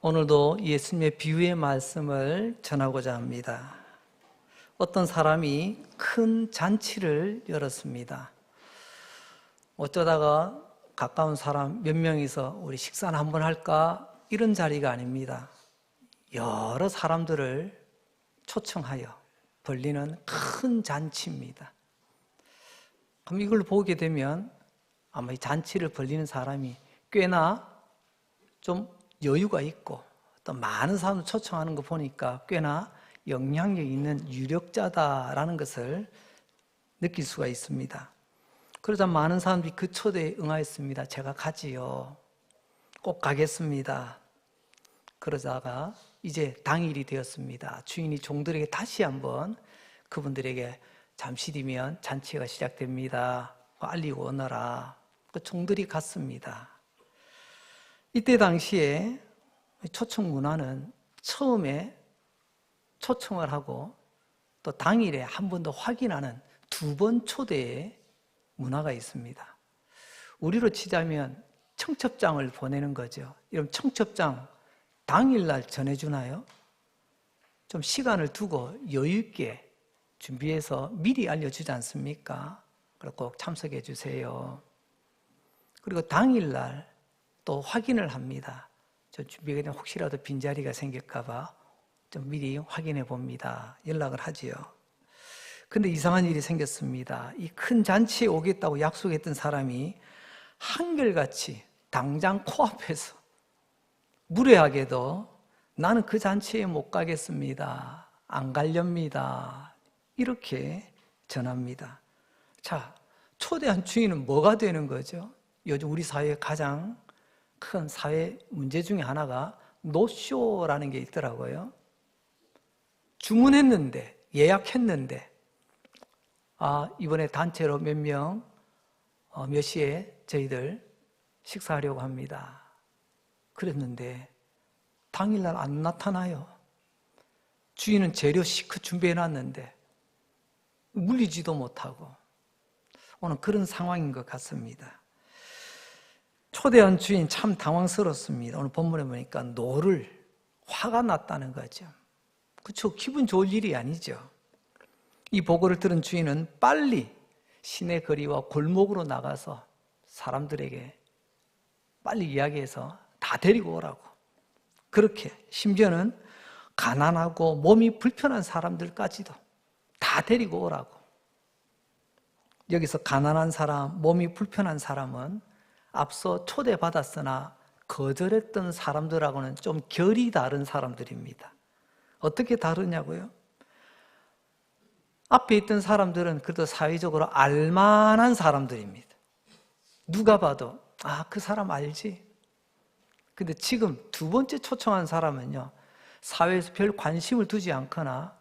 오늘도 예수님의 비유의 말씀을 전하고자 합니다. 어떤 사람이 큰 잔치를 열었습니다. 어쩌다가 가까운 사람 몇 명이서 우리 식사나 한번 할까? 이런 자리가 아닙니다. 여러 사람들을 초청하여 벌리는 큰 잔치입니다. 그럼 이걸 보게 되면 아마 이 잔치를 벌리는 사람이 꽤나 좀 여유가 있고 또 많은 사람을 초청하는 거 보니까 꽤나 영향력 있는 유력자다라는 것을 느낄 수가 있습니다. 그러자 많은 사람들이 그 초대에 응하였습니다. 제가 가지요. 꼭 가겠습니다. 그러다가 이제 당일이 되었습니다. 주인이 종들에게 다시 한번 그분들에게 잠시 뒤면 잔치가 시작됩니다. 알리고 오너라. 그 종들이 갔습니다. 이때 당시에 초청 문화는 처음에 초청을 하고 또 당일에 한 번 더 확인하는 두 번 초대의 문화가 있습니다. 우리로 치자면 청첩장을 보내는 거죠. 이런 청첩장 당일날 전해주나요? 좀 시간을 두고 여유 있게 준비해서 미리 알려주지 않습니까? 그리고 꼭 참석해 주세요. 그리고 당일날 또 확인을 합니다. 저 준비가 되면 혹시라도 빈자리가 생길까 봐 좀 미리 확인해 봅니다. 연락을 하지요. 근데 이상한 일이 생겼습니다. 이 큰 잔치에 오겠다고 약속했던 사람이 한결같이 당장 코앞에서 무례하게도 나는 그 잔치에 못 가겠습니다. 안 가렵니다. 이렇게 전합니다. 자, 초대한 주인은 뭐가 되는 거죠? 요즘 우리 사회의 가장 큰 사회 문제 중에 하나가 노쇼라는 게 있더라고요. 주문했는데, 예약했는데, 이번에 단체로 몇 명, 몇 시에 저희들 식사하려고 합니다. 그랬는데, 당일날 안 나타나요. 주인은 재료 시크 준비해놨는데, 물리지도 못하고, 오늘 그런 상황인 것 같습니다. 초대한 주인 참 당황스럽습니다. 오늘 본문에 보니까 노를, 화가 났다는 거죠. 그렇죠. 기분 좋을 일이 아니죠. 이 보고를 들은 주인은 빨리 시내 거리와 골목으로 나가서 사람들에게 빨리 이야기해서 다 데리고 오라고. 그렇게 심지어는 가난하고 몸이 불편한 사람들까지도 다 데리고 오라고. 여기서 가난한 사람, 몸이 불편한 사람은 앞서 초대받았으나 거절했던 사람들하고는 좀 결이 다른 사람들입니다. 어떻게 다르냐고요? 앞에 있던 사람들은 그래도 사회적으로 알만한 사람들입니다. 누가 봐도 그 사람 알지? 근데 지금 두 번째 초청한 사람은요, 사회에서 별 관심을 두지 않거나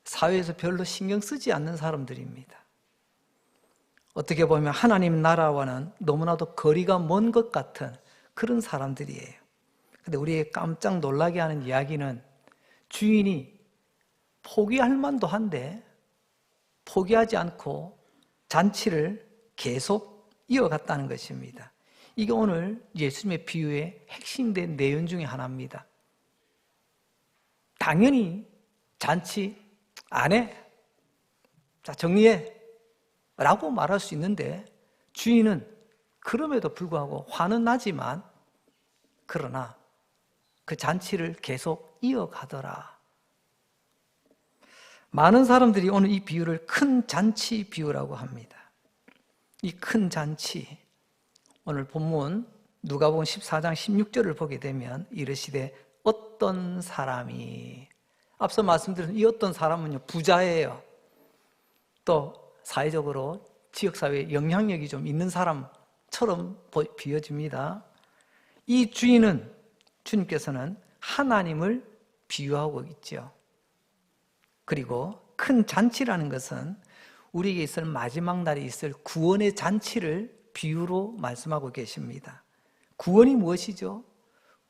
사회에서 별로 신경 쓰지 않는 사람들입니다. 어떻게 보면 하나님 나라와는 너무나도 거리가 먼 것 같은 그런 사람들이에요. 근데 우리의 깜짝 놀라게 하는 이야기는 주인이 포기할 만도 한데 포기하지 않고 잔치를 계속 이어갔다는 것입니다. 이게 오늘 예수님의 비유의 핵심된 내용 중에 하나입니다. 당연히 잔치 안 해. 자, 정리해. 라고 말할 수 있는데 주인은 그럼에도 불구하고 화는 나지만 그러나 그 잔치를 계속 이어가더라. 많은 사람들이 오늘 이 비유를 큰 잔치 비유라고 합니다. 이 큰 잔치, 오늘 본문 누가복음 14장 16절을 보게 되면 이르시되 어떤 사람이, 앞서 말씀드린 이 어떤 사람은요, 부자예요. 또 사회적으로 지역사회에 영향력이 좀 있는 사람처럼 비춰집니다. 이 주님께서는 하나님을 비유하고 있죠. 그리고 큰 잔치라는 것은 우리에게 있을 마지막 날에 있을 구원의 잔치를 비유로 말씀하고 계십니다. 구원이 무엇이죠?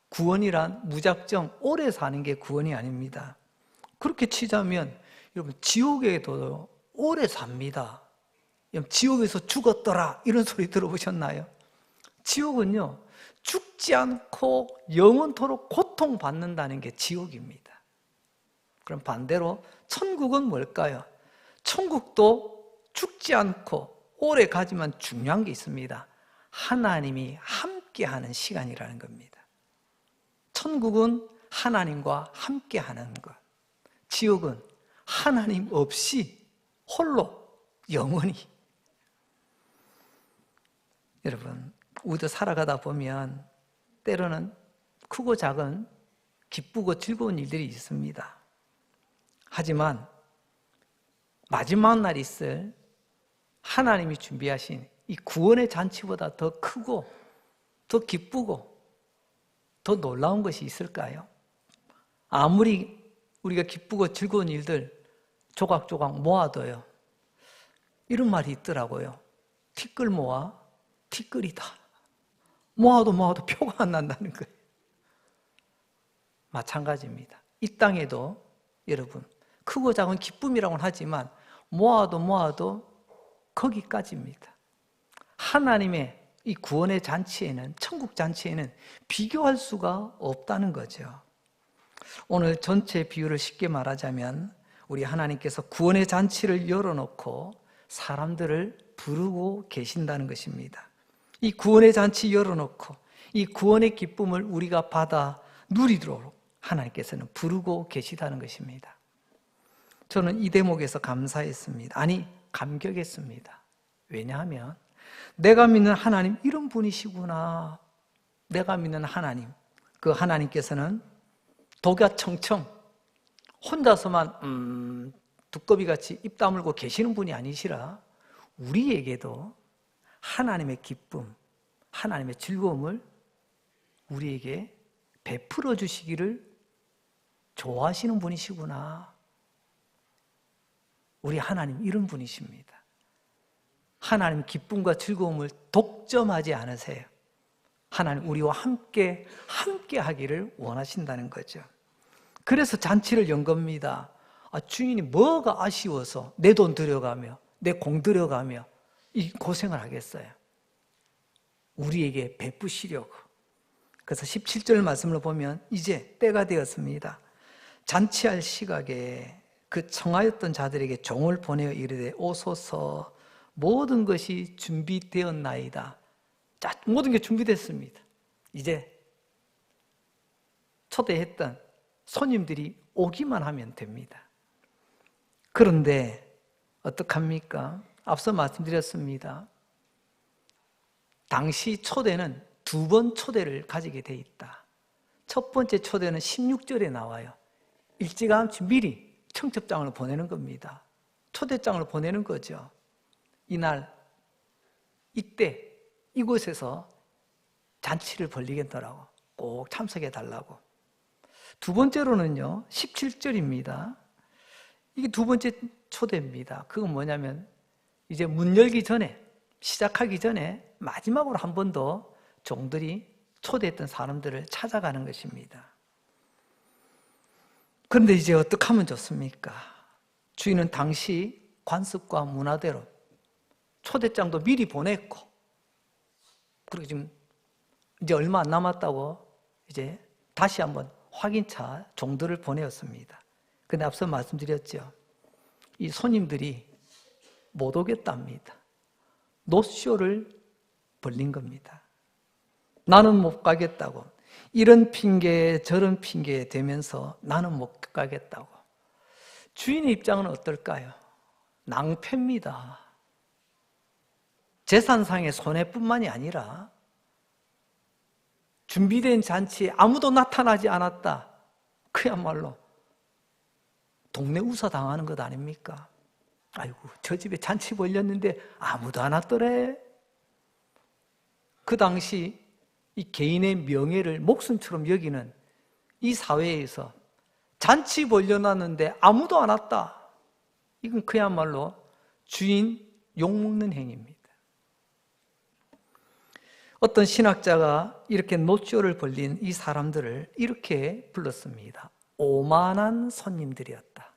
구원이란 무작정 오래 사는 게 구원이 아닙니다. 그렇게 치자면 여러분, 지옥에도 오래 삽니다. 지옥에서 죽었더라 이런 소리 들어보셨나요? 지옥은요, 죽지 않고 영원토록 고통받는다는 게 지옥입니다. 그럼 반대로 천국은 뭘까요? 천국도 죽지 않고 오래 가지만 중요한 게 있습니다. 하나님이 함께하는 시간이라는 겁니다. 천국은 하나님과 함께하는 것, 지옥은 하나님 없이 홀로 영원히. 여러분, 우리도 살아가다 보면 때로는 크고 작은 기쁘고 즐거운 일들이 있습니다. 하지만 마지막 날 있을 하나님이 준비하신 이 구원의 잔치보다 더 크고 더 기쁘고 더 놀라운 것이 있을까요? 아무리 우리가 기쁘고 즐거운 일들 조각조각 모아둬요. 이런 말이 있더라고요. 티끌 모아 티끌이다. 모아도 표가 안 난다는 거예요. 마찬가지입니다. 이 땅에도 여러분 크고 작은 기쁨이라고는 하지만 모아도 거기까지입니다. 하나님의 이 구원의 잔치에는, 천국 잔치에는 비교할 수가 없다는 거죠. 오늘 전체 비유를 쉽게 말하자면 우리 하나님께서 구원의 잔치를 열어놓고 사람들을 부르고 계신다는 것입니다. 이 구원의 잔치 열어놓고 이 구원의 기쁨을 우리가 받아 누리도록 하나님께서는 부르고 계시다는 것입니다. 저는 이 대목에서 감사했습니다. 아니, 감격했습니다. 왜냐하면 내가 믿는 하나님 이런 분이시구나. 내가 믿는 하나님, 그 하나님께서는 독야청청 혼자서만 두꺼비같이 입 다물고 계시는 분이 아니시라 우리에게도 하나님의 기쁨, 하나님의 즐거움을 우리에게 베풀어 주시기를 좋아하시는 분이시구나. 우리 하나님 이런 분이십니다. 하나님 기쁨과 즐거움을 독점하지 않으세요. 하나님 우리와 함께 하기를 원하신다는 거죠. 그래서 잔치를 연 겁니다. 주인이 뭐가 아쉬워서 내 돈 들여가며 내 공 들여가며 이 고생을 하겠어요. 우리에게 베푸시려고. 그래서 17절 말씀을 보면 이제 때가 되었습니다. 잔치할 시각에 그 청하였던 자들에게 종을 보내어 이르되 오소서 모든 것이 준비되었나이다. 자, 모든 게 준비됐습니다. 이제 초대했던 손님들이 오기만 하면 됩니다. 그런데 어떡합니까? 앞서 말씀드렸습니다. 당시 초대는 두 번 초대를 가지게 돼 있다. 첫 번째 초대는 16절에 나와요. 일찌감치 미리 청첩장을 보내는 겁니다. 초대장을 보내는 거죠. 이날, 이때, 이곳에서 잔치를 벌리겠더라고. 꼭 참석해 달라고. 두 번째로는요, 17절입니다. 이게 두 번째 초대입니다. 그건 뭐냐면, 이제 문 열기 전에, 시작하기 전에 마지막으로 한 번 더 종들이 초대했던 사람들을 찾아가는 것입니다. 그런데 이제 어떻게 하면 좋습니까? 주인은 당시 관습과 문화대로 초대장도 미리 보냈고, 그리고 지금 이제 얼마 안 남았다고 이제 다시 한번 확인차 종들을 보내었습니다. 근데 앞서 말씀드렸죠. 이 손님들이 못 오겠답니다. 노쇼를 벌린 겁니다. 나는 못 가겠다고. 이런 핑계 저런 핑계 대면서 나는 못 가겠다고. 주인의 입장은 어떨까요? 낭패입니다. 재산상의 손해뿐만이 아니라 준비된 잔치에 아무도 나타나지 않았다. 그야말로 동네 우사 당하는 것 아닙니까? 아이고, 저 집에 잔치 벌렸는데 아무도 안 왔더래. 그 당시 이 개인의 명예를 목숨처럼 여기는 이 사회에서 잔치 벌려놨는데 아무도 안 왔다. 이건 그야말로 주인 욕먹는 행위입니다. 어떤 신학자가 이렇게 노쇼를 벌린 이 사람들을 이렇게 불렀습니다. 오만한 손님들이었다.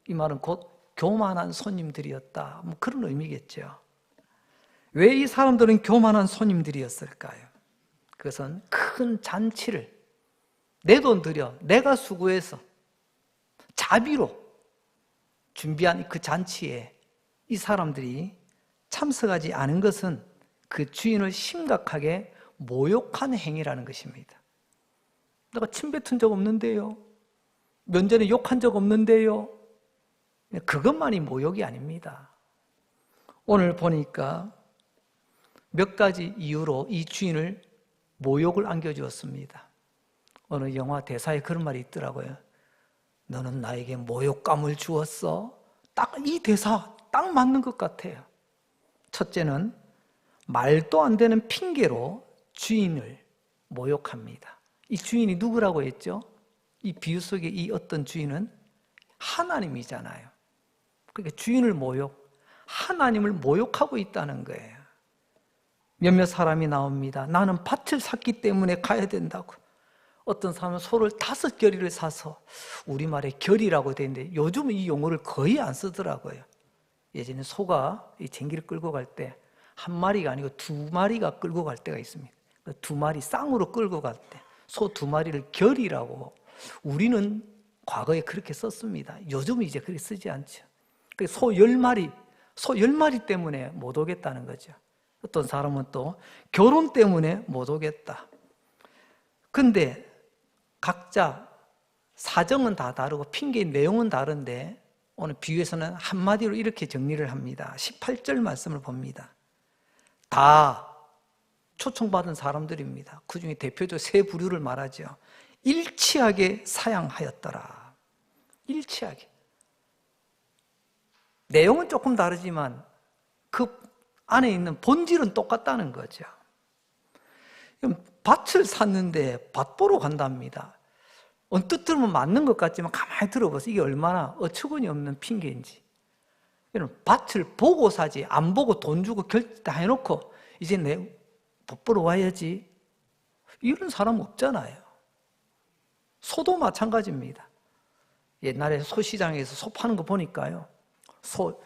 이 말은 곧 교만한 손님들이었다. 뭐 그런 의미겠죠. 왜 이 사람들은 교만한 손님들이었을까요? 그것은 큰 잔치를 내 돈 들여 내가 수고해서 자비로 준비한 그 잔치에 이 사람들이 참석하지 않은 것은 그 주인을 심각하게 모욕한 행위라는 것입니다. 내가 침 뱉은 적 없는데요. 면전에 욕한 적 없는데요. 그것만이 모욕이 아닙니다. 오늘 보니까 몇 가지 이유로 이 주인을 모욕을 안겨주었습니다. 어느 영화 대사에 그런 말이 있더라고요. 너는 나에게 모욕감을 주었어. 딱 이 대사 딱 맞는 것 같아요. 첫째는 말도 안 되는 핑계로 주인을 모욕합니다. 이 주인이 누구라고 했죠? 이 비유 속에 이 어떤 주인은 하나님이잖아요. 그러니까 주인을 하나님을 모욕하고 있다는 거예요. 몇몇 사람이 나옵니다. 나는 밭을 샀기 때문에 가야 된다고. 어떤 사람은 소를 5겨리를 사서, 우리말에 겨리라고 되어 있는데 요즘은 이 용어를 거의 안 쓰더라고요. 예전에 소가 이 쟁기를 끌고 갈 때 한 마리가 아니고 2마리가 끌고 갈 때가 있습니다. 2마리 쌍으로 끌고 갈 때 소 2마리를 겨리라고 우리는 과거에 그렇게 썼습니다. 요즘은 이제 그렇게 쓰지 않죠. 소 10마리 때문에 못 오겠다는 거죠. 어떤 사람은 또 결혼 때문에 못 오겠다. 근데 각자 사정은 다 다르고 핑계의 내용은 다른데 오늘 비유에서는 한마디로 이렇게 정리를 합니다. 18절 말씀을 봅니다. 다 초청받은 사람들입니다. 그 중에 대표적 3부류를 말하죠. 일치하게 사양하였더라. 일치하게. 내용은 조금 다르지만 그 안에 있는 본질은 똑같다는 거죠. 밭을 샀는데 밭 보러 간답니다. 언뜻 들으면 맞는 것 같지만 가만히 들어보세요. 이게 얼마나 어처구니 없는 핑계인지. 밭을 보고 사지, 안 보고 돈 주고 결제 다 해놓고 이제 내 밭 보러 와야지. 이런 사람 없잖아요. 소도 마찬가지입니다. 옛날에 소시장에서 소 파는 거 보니까요. 소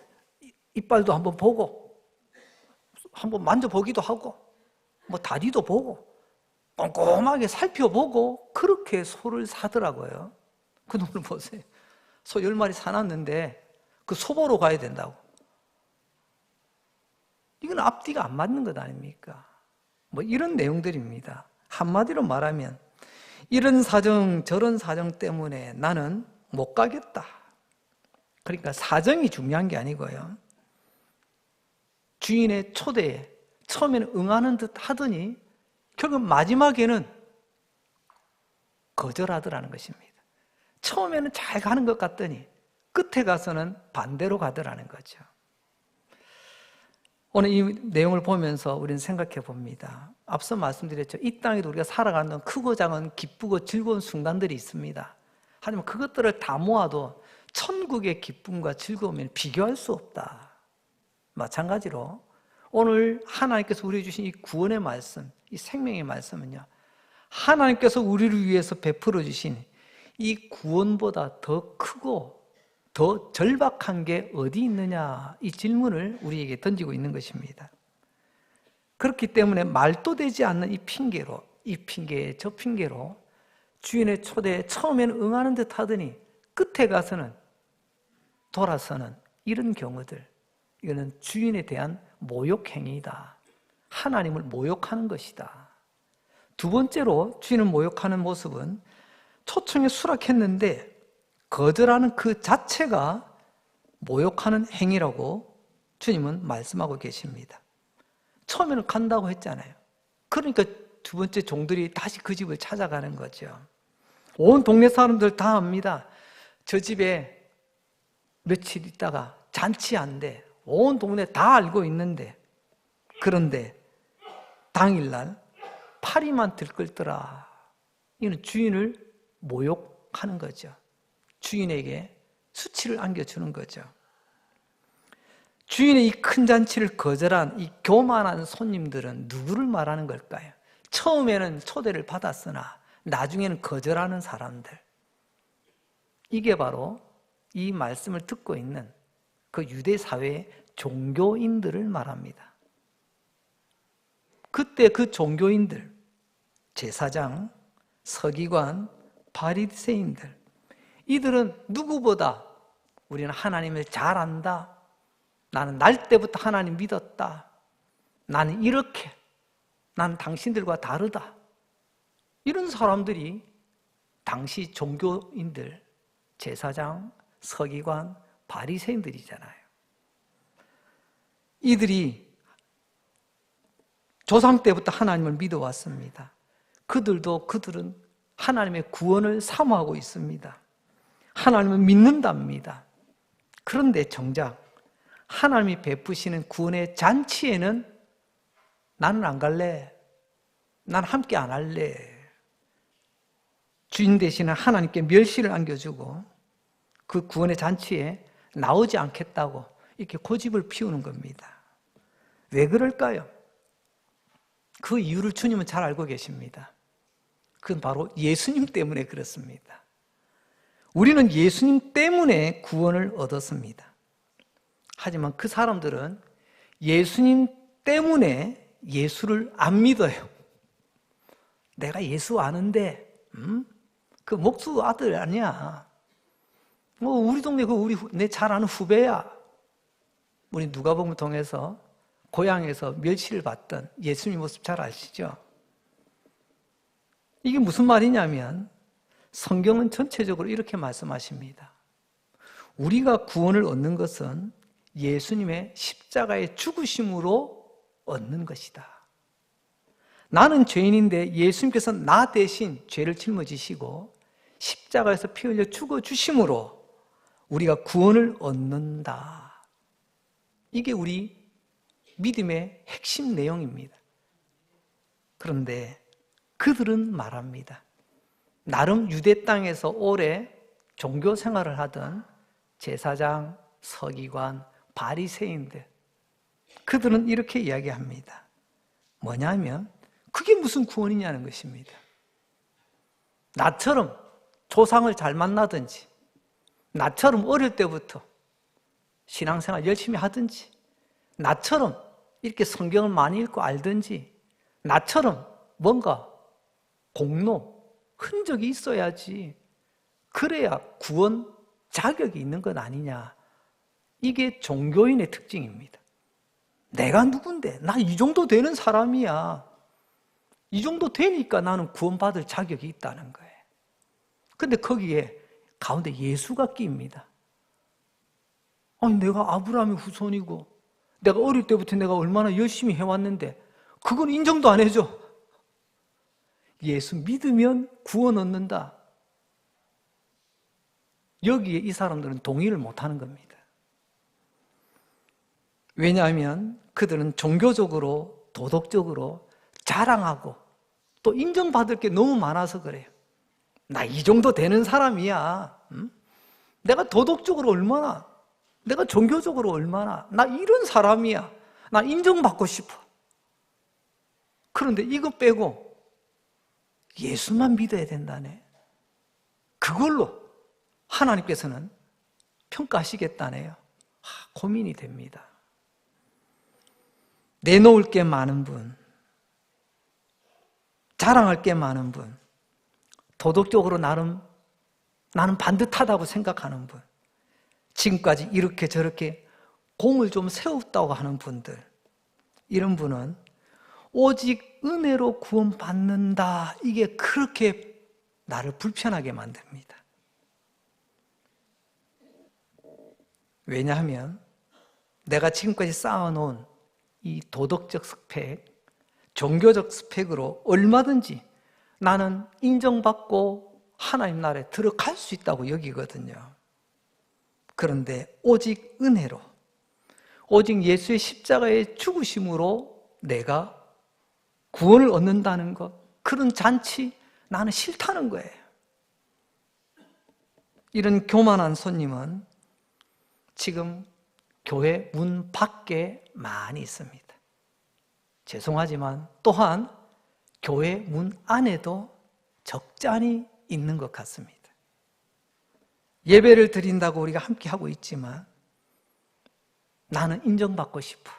이빨도 한번 보고, 한번 만져보기도 하고, 뭐 다리도 보고, 꼼꼼하게 살펴보고 그렇게 소를 사더라고요. 그 놈을 보세요. 소 10마리 사놨는데 그 소 보러 가야 된다고. 이건 앞뒤가 안 맞는 것 아닙니까? 뭐 이런 내용들입니다. 한마디로 말하면 이런 사정 저런 사정 때문에 나는 못 가겠다. 그러니까 사정이 중요한 게 아니고요. 주인의 초대에 처음에는 응하는 듯 하더니 결국 마지막에는 거절하더라는 것입니다. 처음에는 잘 가는 것 같더니 끝에 가서는 반대로 가더라는 거죠. 오늘 이 내용을 보면서 우리는 생각해 봅니다. 앞서 말씀드렸죠. 이 땅에도 우리가 살아가는 동안 크고 작은 기쁘고 즐거운 순간들이 있습니다. 하지만 그것들을 다 모아도 천국의 기쁨과 즐거움에는 비교할 수 없다. 마찬가지로 오늘 하나님께서 우리에게 주신 이 구원의 말씀, 이 생명의 말씀은요, 하나님께서 우리를 위해서 베풀어 주신 이 구원보다 더 크고 더 절박한 게 어디 있느냐, 이 질문을 우리에게 던지고 있는 것입니다. 그렇기 때문에 말도 되지 않는 이 핑계로, 이 핑계 저 핑계로 주인의 초대에 처음에는 응하는 듯 하더니 끝에 가서는 돌아서는 이런 경우들, 이거는 주인에 대한 모욕행위이다. 하나님을 모욕하는 것이다. 두 번째로 주인을 모욕하는 모습은 초청에 수락했는데 거절하는 그 자체가 모욕하는 행위라고 주님은 말씀하고 계십니다. 처음에는 간다고 했잖아요. 그러니까 두 번째 종들이 다시 그 집을 찾아가는 거죠. 온 동네 사람들 다 압니다. 저 집에 며칠 있다가 잔치한대. 온 동네 다 알고 있는데, 그런데 당일날 파리만 들끓더라. 이는 주인을 모욕하는 거죠. 주인에게 수치를 안겨주는 거죠. 주인의 이 큰 잔치를 거절한 이 교만한 손님들은 누구를 말하는 걸까요? 처음에는 초대를 받았으나 나중에는 거절하는 사람들. 이게 바로 이 말씀을 듣고 있는 그 유대 사회의 종교인들을 말합니다. 그때 그 종교인들, 제사장, 서기관, 바리새인들, 이들은 누구보다 우리는 하나님을 잘 안다. 나는 날 때부터 하나님 믿었다. 나는 이렇게, 나는 당신들과 다르다. 이런 사람들이 당시 종교인들, 제사장, 서기관, 바리새인들이잖아요. 이들이 조상 때부터 하나님을 믿어왔습니다. 그들은 하나님의 구원을 사모하고 있습니다. 하나님을 믿는답니다. 그런데 정작 하나님이 베푸시는 구원의 잔치에는 나는 안 갈래. 난 함께 안 할래. 주인 되시는 하나님께 멸시를 안겨주고 그 구원의 잔치에 나오지 않겠다고 이렇게 고집을 피우는 겁니다. 왜 그럴까요? 그 이유를 주님은 잘 알고 계십니다. 그건 바로 예수님 때문에 그렇습니다. 우리는 예수님 때문에 구원을 얻었습니다. 하지만 그 사람들은 예수님 때문에 예수를 안 믿어요. 내가 예수 아는데, 그 목수 아들 아니야. 우리 동네 내 잘 아는 후배야. 우리 누가복음을 통해서 고향에서 멸시를 받던 예수님 모습 잘 아시죠? 이게 무슨 말이냐면 성경은 전체적으로 이렇게 말씀하십니다. 우리가 구원을 얻는 것은 예수님의 십자가의 죽으심으로 얻는 것이다. 나는 죄인인데 예수님께서 나 대신 죄를 짊어지시고 십자가에서 피 흘려 죽어주심으로 우리가 구원을 얻는다. 이게 우리 믿음의 핵심 내용입니다. 그런데 그들은 말합니다. 나름 유대 땅에서 오래 종교 생활을 하던 제사장, 서기관, 바리새인들, 그들은 이렇게 이야기합니다. 뭐냐면 그게 무슨 구원이냐는 것입니다. 나처럼 조상을 잘 만나든지, 나처럼 어릴 때부터 신앙생활 열심히 하든지, 나처럼 이렇게 성경을 많이 읽고 알든지, 나처럼 뭔가 공로, 흔적이 있어야지, 그래야 구원 자격이 있는 것 아니냐. 이게 종교인의 특징입니다. 내가 누군데? 나 이 정도 되는 사람이야. 이 정도 되니까 나는 구원받을 자격이 있다는 거예요. 근데 거기에 가운데 예수가 끼입니다. 아니, 내가 아브라함의 후손이고 내가 어릴 때부터 내가 얼마나 열심히 해왔는데 그건 인정도 안 해줘. 예수 믿으면 구원 얻는다. 여기에 이 사람들은 동의를 못하는 겁니다. 왜냐하면 그들은 종교적으로, 도덕적으로 자랑하고 또 인정받을 게 너무 많아서 그래요. 나 이 정도 되는 사람이야. 내가 도덕적으로 얼마나, 내가 종교적으로 얼마나, 나 이런 사람이야. 나 인정받고 싶어. 그런데 이거 빼고 예수만 믿어야 된다네. 그걸로 하나님께서는 평가하시겠다네요. 고민이 됩니다. 내놓을 게 많은 분, 자랑할 게 많은 분, 도덕적으로 나는 반듯하다고 생각하는 분, 지금까지 이렇게 저렇게 공을 좀 세웠다고 하는 분들, 이런 분은 오직 은혜로 구원받는다. 이게 그렇게 나를 불편하게 만듭니다. 왜냐하면 내가 지금까지 쌓아놓은 이 도덕적 스펙, 종교적 스펙으로 얼마든지 나는 인정받고 하나님 나라에 들어갈 수 있다고 여기거든요. 그런데 오직 은혜로, 오직 예수의 십자가의 죽으심으로 내가 구원을 얻는다는 것, 그런 잔치 나는 싫다는 거예요. 이런 교만한 손님은 지금 교회 문 밖에 많이 있습니다. 죄송하지만 또한 교회 문 안에도 적잖이 있는 것 같습니다. 예배를 드린다고 우리가 함께 하고 있지만 나는 인정받고 싶어.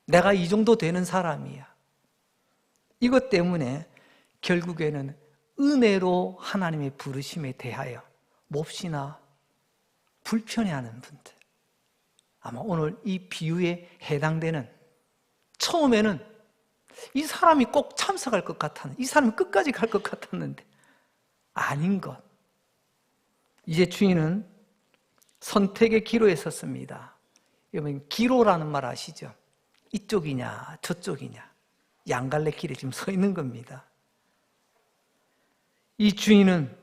내가 이 정도 되는 사람이야. 이것 때문에 결국에는 은혜로 하나님의 부르심에 대하여 몹시나 불편해하는 분들, 아마 오늘 이 비유에 해당되는, 처음에는 이 사람이 꼭 참석할 것 같았는데, 이 사람이 끝까지 갈 것 같았는데 아닌 것. 이제 주인은 선택의 기로에 섰습니다. 여러분, 기로라는 말 아시죠? 이쪽이냐 저쪽이냐 양갈래 길에 지금 서 있는 겁니다. 이 주인은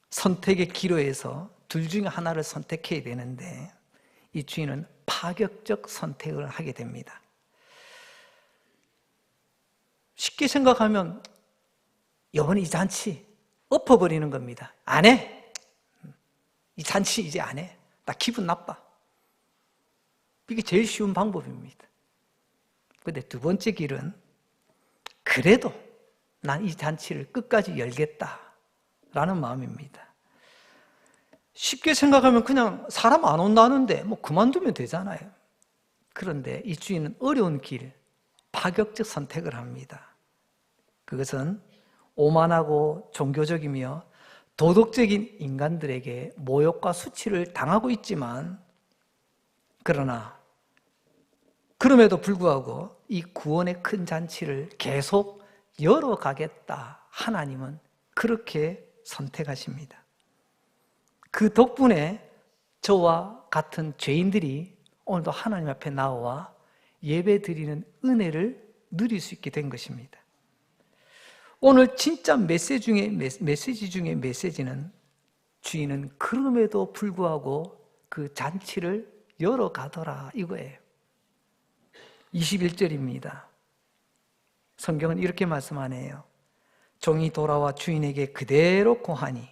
선택의 기로에서 둘 중에 하나를 선택해야 되는데, 이 주인은 파격적 선택을 하게 됩니다. 쉽게 생각하면 이번에 이 잔치 엎어버리는 겁니다. 안 해. 이 잔치 이제 안 해. 나 기분 나빠. 이게 제일 쉬운 방법입니다. 그런데 두 번째 길은, 그래도 난 이 잔치를 끝까지 열겠다라는 마음입니다. 쉽게 생각하면 그냥 사람 안 온다는데 뭐 그만두면 되잖아요. 그런데 이 주인은 어려운 길, 파격적 선택을 합니다. 그것은 오만하고 종교적이며 도덕적인 인간들에게 모욕과 수치를 당하고 있지만, 그러나 그럼에도 불구하고 이 구원의 큰 잔치를 계속 열어가겠다, 하나님은 그렇게 선택하십니다. 그 덕분에 저와 같은 죄인들이 오늘도 하나님 앞에 나와 예배 드리는 은혜를 누릴 수 있게 된 것입니다. 오늘 진짜 메시지 중에 메시지는, 주인은 그럼에도 불구하고 그 잔치를 열어가더라, 이거예요. 21절입니다. 성경은 이렇게 말씀하네요. 종이 돌아와 주인에게 그대로 고하니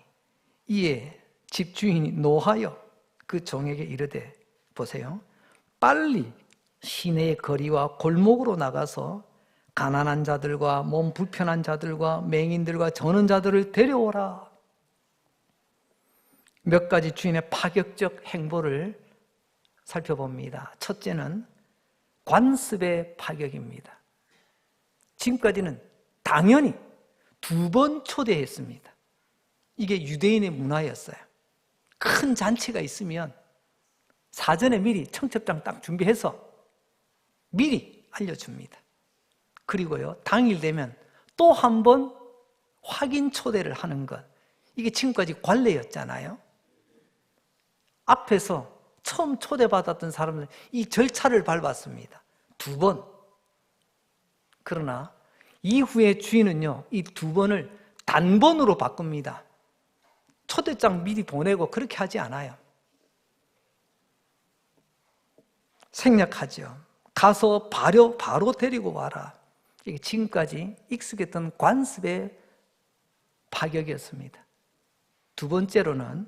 이에 집주인이 노하여 그 종에게 이르되, 보세요, 빨리 시내의 거리와 골목으로 나가서 가난한 자들과 몸 불편한 자들과 맹인들과 저는 자들을 데려오라. 몇 가지 주인의 파격적 행보를 살펴봅니다. 첫째는 관습의 파격입니다. 지금까지는 당연히 2번 초대했습니다. 이게 유대인의 문화였어요. 큰 잔치가 있으면 사전에 미리 청첩장 딱 준비해서 미리 알려줍니다. 그리고요, 당일 되면 또 한 번 확인 초대를 하는 것. 이게 지금까지 관례였잖아요. 앞에서 처음 초대받았던 사람은 이 절차를 밟았습니다. 2번. 그러나 이후에 주인은요, 이 2번을 단번으로 바꿉니다. 초대장 미리 보내고 그렇게 하지 않아요. 생략하죠. 가서 바로 데리고 와라. 이게 지금까지 익숙했던 관습의 파격이었습니다. 두 번째로는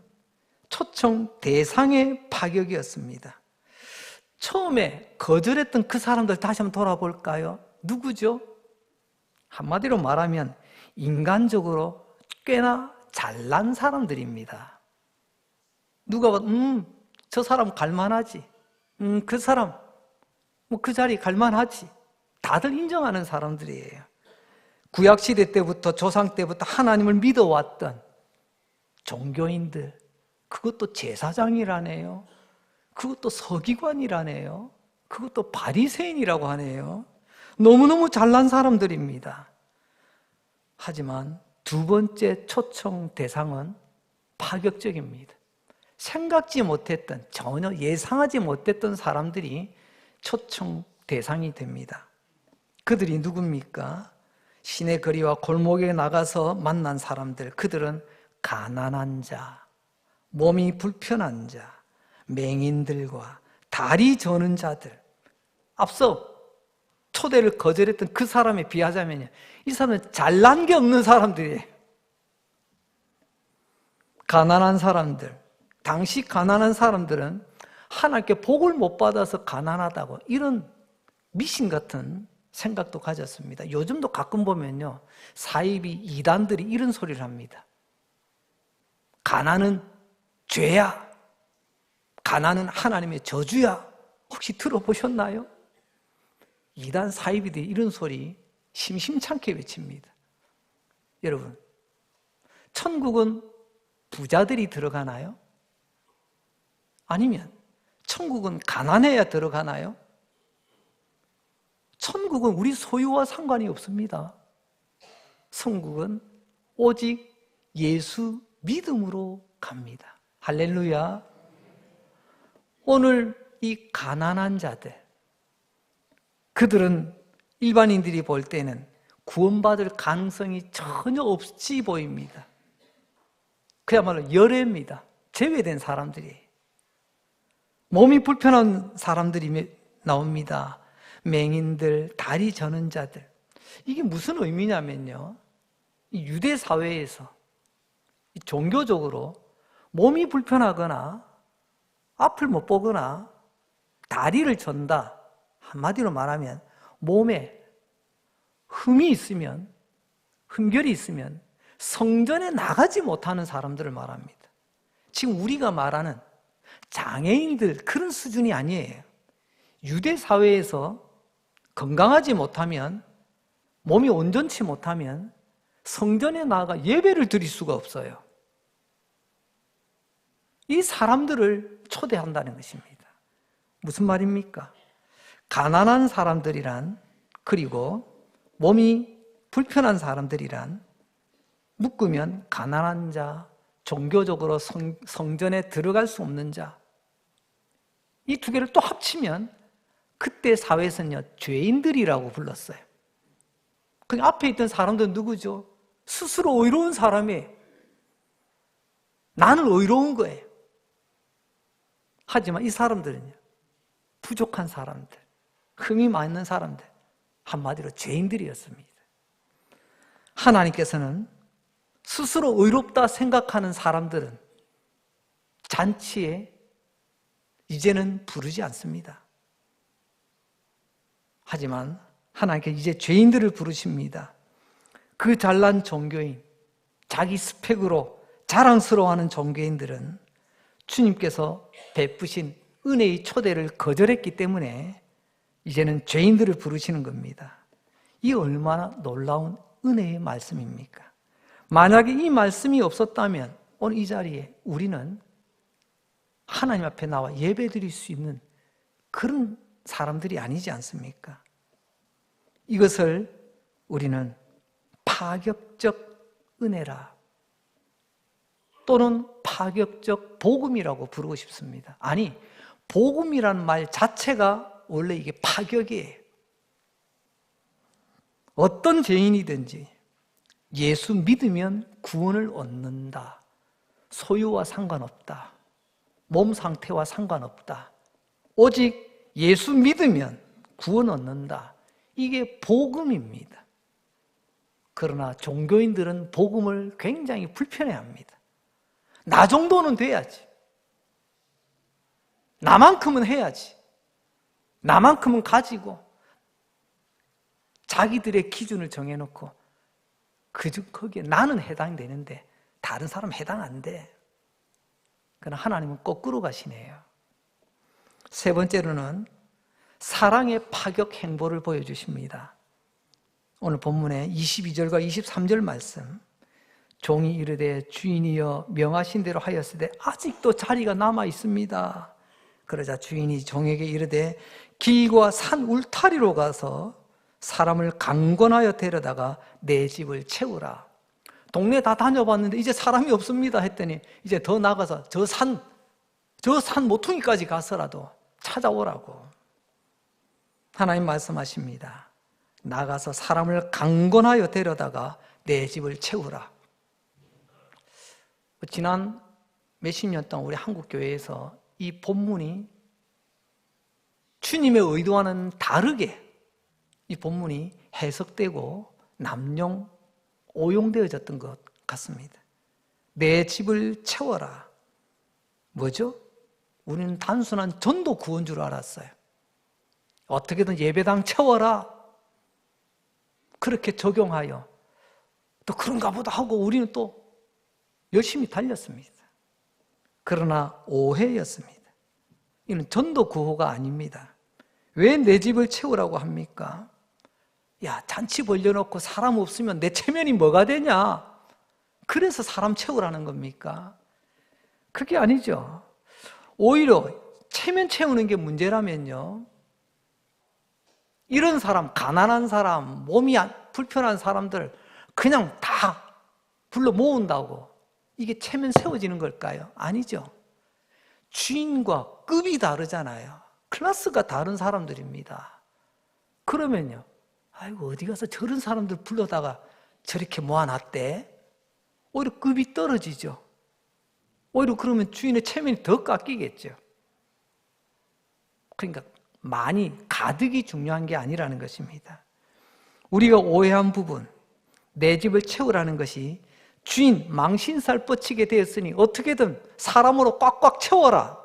초청 대상의 파격이었습니다. 처음에 거절했던 그 사람들 다시 한번 돌아볼까요? 누구죠? 한마디로 말하면 인간적으로 꽤나 잘난 사람들입니다. 누가 봐도 저 사람 갈만하지, 그 사람 뭐 그 자리 갈만하지, 다들 인정하는 사람들이에요. 구약시대 때부터 조상 때부터 하나님을 믿어왔던 종교인들, 그것도 제사장이라네요, 그것도 서기관이라네요, 그것도 바리새인이라고 하네요. 너무너무 잘난 사람들입니다. 하지만 두 번째 초청 대상은 파격적입니다. 생각지 못했던, 전혀 예상하지 못했던 사람들이 초청 대상이 됩니다. 그들이 누굽니까? 시내 거리와 골목에 나가서 만난 사람들, 그들은 가난한 자, 몸이 불편한 자, 맹인들과 다리 저는 자들. 앞서 초대를 거절했던 그 사람에 비하자면요, 이 사람은 잘난 게 없는 사람들이에요. 가난한 사람들. 당시 가난한 사람들은 하나님께 복을 못 받아서 가난하다고, 이런 미신 같은 생각도 가졌습니다. 요즘도 가끔 보면요, 사이비 이단들이 이런 소리를 합니다. 가난은 죄야, 가난은 하나님의 저주야. 혹시 들어보셨나요? 이단 사이비들이 이런 소리 심심찮게 외칩니다. 여러분, 천국은 부자들이 들어가나요? 아니면 천국은 가난해야 들어가나요? 천국은 우리 소유와 상관이 없습니다. 천국은 오직 예수 믿음으로 갑니다. 할렐루야. 오늘 이 가난한 자들, 그들은 일반인들이 볼 때는 구원받을 가능성이 전혀 없이 보입니다. 그야말로 열애입니다. 제외된 사람들이. 몸이 불편한 사람들이 나옵니다. 맹인들, 다리 저는 자들. 이게 무슨 의미냐면요, 유대 사회에서 종교적으로 몸이 불편하거나 앞을 못 보거나 다리를 전다, 한마디로 말하면 몸에 흠이 있으면, 흠결이 있으면 성전에 나가지 못하는 사람들을 말합니다. 지금 우리가 말하는 장애인들 그런 수준이 아니에요. 유대 사회에서 건강하지 못하면, 몸이 온전치 못하면 성전에 나가 예배를 드릴 수가 없어요. 이 사람들을 초대한다는 것입니다. 무슨 말입니까? 가난한 사람들이란, 그리고 몸이 불편한 사람들이란, 묶으면 가난한 자, 종교적으로 성전에 들어갈 수 없는 자, 이 두 개를 또 합치면 그때 사회에서는요, 죄인들이라고 불렀어요. 그 앞에 있던 사람들은 누구죠? 스스로 의로운 사람이에요. 나는 의로운 거예요. 하지만 이 사람들은요, 부족한 사람들, 흠이 많은 사람들, 한마디로 죄인들이었습니다. 하나님께서는 스스로 의롭다 생각하는 사람들은 잔치에 이제는 부르지 않습니다. 하지만 하나님께서 이제 죄인들을 부르십니다. 그 잘난 종교인, 자기 스펙으로 자랑스러워하는 종교인들은 주님께서 베푸신 은혜의 초대를 거절했기 때문에 이제는 죄인들을 부르시는 겁니다. 이 얼마나 놀라운 은혜의 말씀입니까? 만약에 이 말씀이 없었다면 오늘 이 자리에 우리는 하나님 앞에 나와 예배드릴 수 있는 그런 사람들이 아니지 않습니까? 이것을 우리는 파격적 은혜라 또는 파격적 복음이라고 부르고 싶습니다. 아니, 복음이라는 말 자체가 원래 이게 파격이에요. 어떤 죄인이든지 예수 믿으면 구원을 얻는다. 소유와 상관없다. 몸 상태와 상관없다. 오직 예수 믿으면 구원 얻는다. 이게 복음입니다. 그러나 종교인들은 복음을 굉장히 불편해합니다. 나 정도는 돼야지. 나만큼은 해야지. 나만큼은 가지고 자기들의 기준을 정해놓고 거기에 나는 해당되는데 다른 사람 해당 안 돼. 그러나 하나님은 거꾸로 가시네요. 세 번째로는 사랑의 파격 행보를 보여주십니다. 오늘 본문의 22절과 23절 말씀, 종이 이르되 주인이여 명하신 대로 하였으되 아직도 자리가 남아 있습니다. 그러자 주인이 종에게 이르되 길과 산 울타리로 가서 사람을 강권하여 데려다가 내 집을 채우라. 동네 다 다녀봤는데 이제 사람이 없습니다 했더니 이제 더 나가서 저 산 모퉁이까지 가서라도 찾아오라고 하나님 말씀하십니다. 나가서 사람을 강권하여 데려다가 내 집을 채우라. 지난 몇십 년 동안 우리 한국교회에서 이 본문이 주님의 의도와는 다르게 이 본문이 해석되고 남용, 오용되어졌던 것 같습니다. 내 집을 채워라. 뭐죠? 우리는 단순한 전도 구원 줄 알았어요. 어떻게든 예배당 채워라. 그렇게 적용하여 또 그런가 보다 하고 우리는 또 열심히 달렸습니다. 그러나 오해였습니다. 이는 전도 구호가 아닙니다. 왜 내 집을 채우라고 합니까? 야, 잔치 벌려놓고 사람 없으면 내 체면이 뭐가 되냐? 그래서 사람 채우라는 겁니까? 그게 아니죠. 오히려 체면 채우는 게 문제라면요, 이런 사람, 가난한 사람, 몸이 불편한 사람들 그냥 다 불러 모은다고 이게 체면 세워지는 걸까요? 아니죠. 주인과 급이 다르잖아요. 클래스가 다른 사람들입니다. 그러면요, 아이고 어디 가서 저런 사람들 불러다가 저렇게 모아놨대? 오히려 급이 떨어지죠. 오히려 그러면 주인의 체면이 더 깎이겠죠. 그러니까 많이, 가득이 중요한 게 아니라는 것입니다. 우리가 오해한 부분, 내 집을 채우라는 것이 주인 망신살 뻗치게 되었으니 어떻게든 사람으로 꽉꽉 채워라,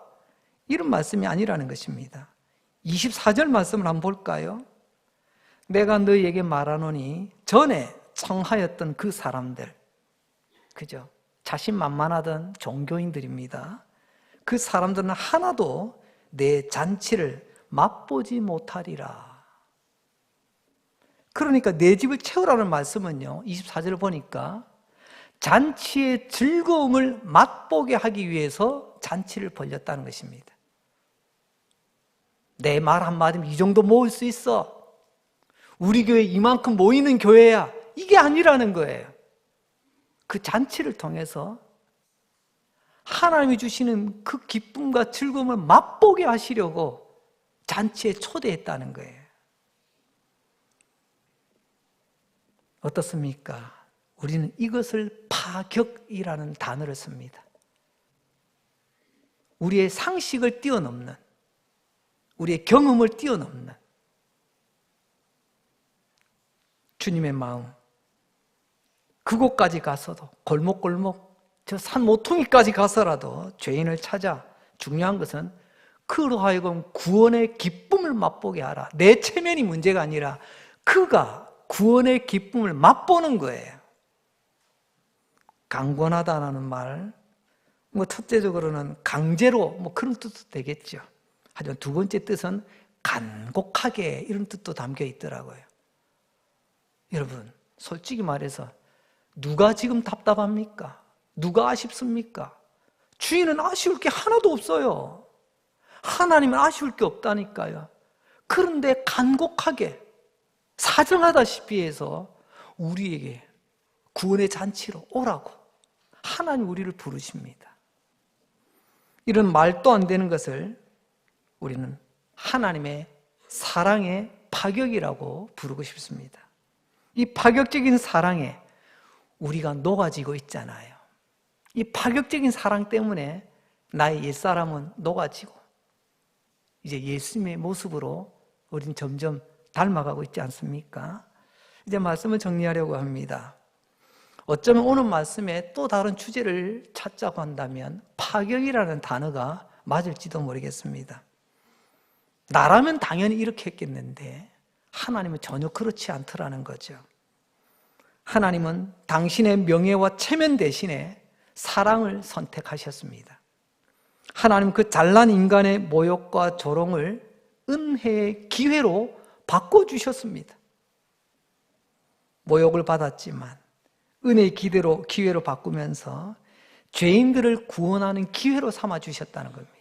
이런 말씀이 아니라는 것입니다. 24절 말씀을 한번 볼까요? 내가 너희에게 말하노니 전에 청하였던 그 사람들, 그죠? 자신만만하던 종교인들입니다. 그 사람들은 하나도 내 잔치를 맛보지 못하리라. 그러니까 내 집을 채우라는 말씀은요, 24절을 보니까 잔치의 즐거움을 맛보게 하기 위해서 잔치를 벌렸다는 것입니다. 내 말 한마디면 이 정도 모을 수 있어, 우리 교회 이만큼 모이는 교회야, 이게 아니라는 거예요. 그 잔치를 통해서 하나님이 주시는 그 기쁨과 즐거움을 맛보게 하시려고 잔치에 초대했다는 거예요. 어떻습니까? 우리는 이것을 파격이라는 단어를 씁니다. 우리의 상식을 뛰어넘는, 우리의 경험을 뛰어넘는 주님의 마음, 그곳까지 가서도, 골목골목 저 산 모퉁이까지 가서라도 죄인을 찾아, 중요한 것은 그로 하여금 구원의 기쁨을 맛보게 하라. 내 체면이 문제가 아니라 그가 구원의 기쁨을 맛보는 거예요. 강권하다는 말, 첫째적으로는 강제로 그런 뜻도 되겠죠. 하지만 두 번째 뜻은 간곡하게, 이런 뜻도 담겨 있더라고요. 여러분, 솔직히 말해서 누가 지금 답답합니까? 누가 아쉽습니까? 주인은 아쉬울 게 하나도 없어요. 하나님은 아쉬울 게 없다니까요. 그런데 간곡하게, 사정하다시피 해서 우리에게 구원의 잔치로 오라고 하나님 우리를 부르십니다. 이런 말도 안 되는 것을 우리는 하나님의 사랑의 파격이라고 부르고 싶습니다. 이 파격적인 사랑에 우리가 녹아지고 있잖아요. 이 파격적인 사랑 때문에 나의 옛사람은 녹아지고 이제 예수님의 모습으로 우리는 점점 닮아가고 있지 않습니까? 이제 말씀을 정리하려고 합니다. 어쩌면 오늘 말씀에 또 다른 주제를 찾자고 한다면 파격이라는 단어가 맞을지도 모르겠습니다. 나라면 당연히 이렇게 했겠는데 하나님은 전혀 그렇지 않더라는 거죠. 하나님은 당신의 명예와 체면 대신에 사랑을 선택하셨습니다. 하나님 그 잘난 인간의 모욕과 조롱을 은혜의 기회로 바꿔주셨습니다. 모욕을 받았지만 은혜의 기회로 바꾸면서 죄인들을 구원하는 기회로 삼아주셨다는 겁니다.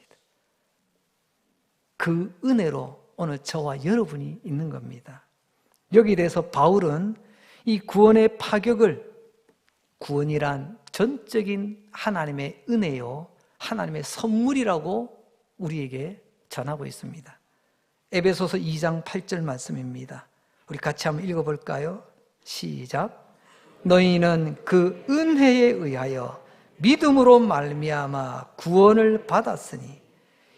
그 은혜로 오늘 저와 여러분이 있는 겁니다. 여기에 대해서 바울은 이 구원의 파격을, 구원이란 전적인 하나님의 은혜요, 하나님의 선물이라고 우리에게 전하고 있습니다. 에베소서 2장 8절 말씀입니다. 우리 같이 한번 읽어볼까요? 시작. 너희는 그 은혜에 의하여 믿음으로 말미암아 구원을 받았으니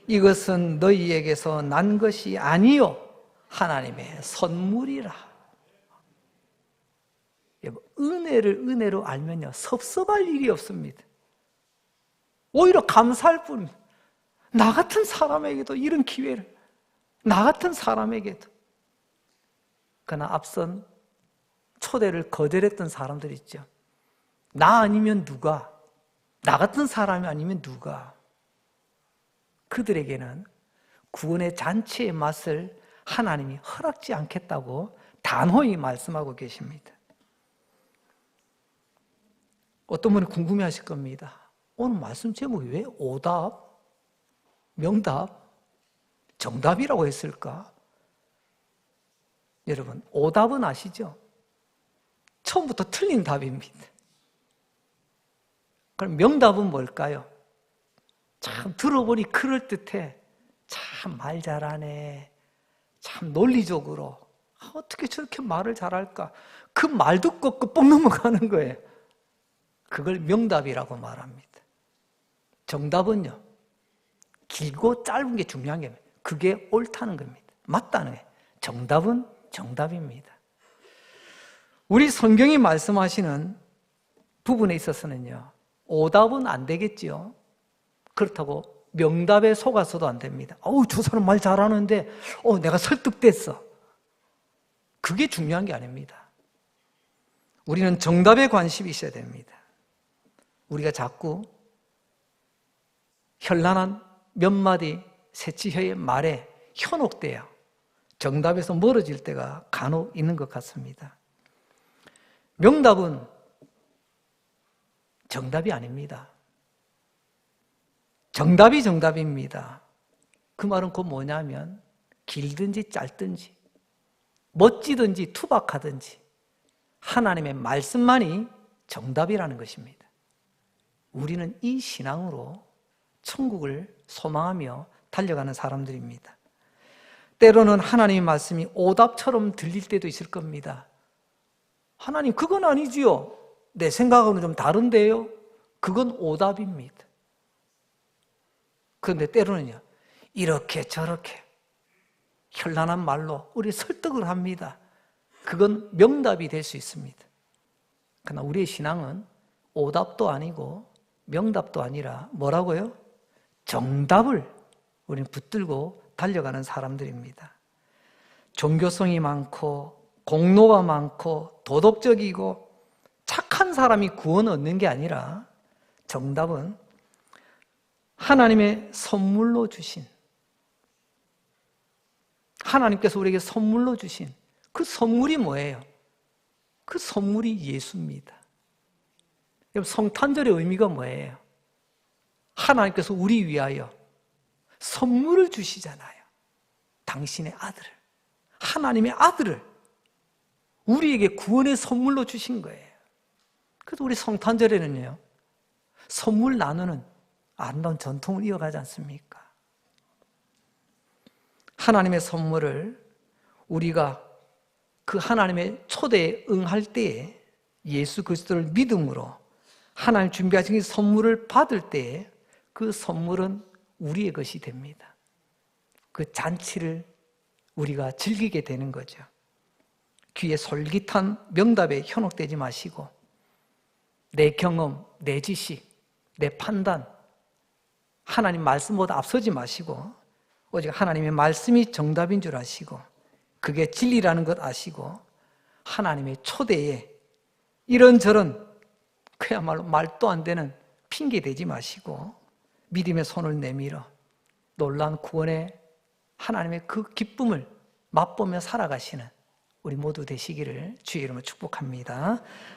이것은 너희에게서 난 것이 아니요 하나님의 선물이라. 은혜를 은혜로 알면요 섭섭할 일이 없습니다. 오히려 감사할 뿐입니다. 나 같은 사람에게도 이런 기회를, 나 같은 사람에게도. 그러나 앞선 초대를 거절했던 사람들 있죠. 나 아니면 누가, 나 같은 사람이 아니면 누가. 그들에게는 구원의 잔치의 맛을 하나님이 허락지 않겠다고 단호히 말씀하고 계십니다. 어떤 분이 궁금해하실 겁니다. 오늘 말씀 제목이 왜 오답, 명답, 정답이라고 했을까? 여러분, 오답은 아시죠? 처음부터 틀린 답입니다. 그럼 명답은 뭘까요? 참 들어보니 그럴듯해. 참 말 잘하네. 참 논리적으로. 어떻게 저렇게 말을 잘할까? 그 말 듣고 끝뽕 넘어가는 거예요. 그걸 명답이라고 말합니다. 정답은요, 길고 짧은 게 중요한 게 아니에요. 그게 옳다는 겁니다. 맞다는 거예요. 정답은 정답입니다. 우리 성경이 말씀하시는 부분에 있어서는요, 오답은 안 되겠지요. 그렇다고 명답에 속아서도 안 됩니다. 저 사람 말 잘하는데 내가 설득됐어. 그게 중요한 게 아닙니다. 우리는 정답에 관심이 있어야 됩니다. 우리가 자꾸 현란한 몇 마디 새치혀의 말에 현혹되어 정답에서 멀어질 때가 간혹 있는 것 같습니다. 명답은 정답이 아닙니다. 정답이 정답입니다. 그 말은 곧 뭐냐면 길든지 짧든지 멋지든지 투박하든지 하나님의 말씀만이 정답이라는 것입니다. 우리는 이 신앙으로 천국을 소망하며 달려가는 사람들입니다. 때로는 하나님의 말씀이 오답처럼 들릴 때도 있을 겁니다. 하나님, 그건 아니지요. 내 생각하고는 좀 다른데요. 그건 오답입니다. 그런데 때로는요, 이렇게 저렇게 현란한 말로 우리 설득을 합니다. 그건 명답이 될 수 있습니다. 그러나 우리의 신앙은 오답도 아니고 명답도 아니라 뭐라고요? 정답을 우리는 붙들고 달려가는 사람들입니다. 종교성이 많고 공로가 많고 도덕적이고 착한 사람이 구원 얻는 게 아니라 정답은 하나님의 선물로 주신, 하나님께서 우리에게 선물로 주신 그 선물이 뭐예요? 그 선물이 예수입니다. 여러분, 성탄절의 의미가 뭐예요? 하나님께서 우리 위하여 선물을 주시잖아요. 당신의 아들을, 하나님의 아들을 우리에게 구원의 선물로 주신 거예요. 그래서 우리 성탄절에는요, 선물 나누는 아름다운 전통을 이어가지 않습니까? 하나님의 선물을 우리가 그 하나님의 초대에 응할 때에 예수 그리스도를 믿음으로 하나님 준비하신 선물을 받을 때에 그 선물은 우리의 것이 됩니다. 그 잔치를 우리가 즐기게 되는 거죠. 귀에 솔깃한 명답에 현혹되지 마시고 내 경험, 내 지식, 내 판단, 하나님 말씀보다 앞서지 마시고 오직 하나님의 말씀이 정답인 줄 아시고 그게 진리라는 것 아시고 하나님의 초대에 이런저런 그야말로 말도 안 되는 핑계 대지 마시고 믿음의 손을 내밀어 놀라운 구원의 하나님의 그 기쁨을 맛보며 살아가시는 우리 모두 되시기를 주의 이름으로 축복합니다.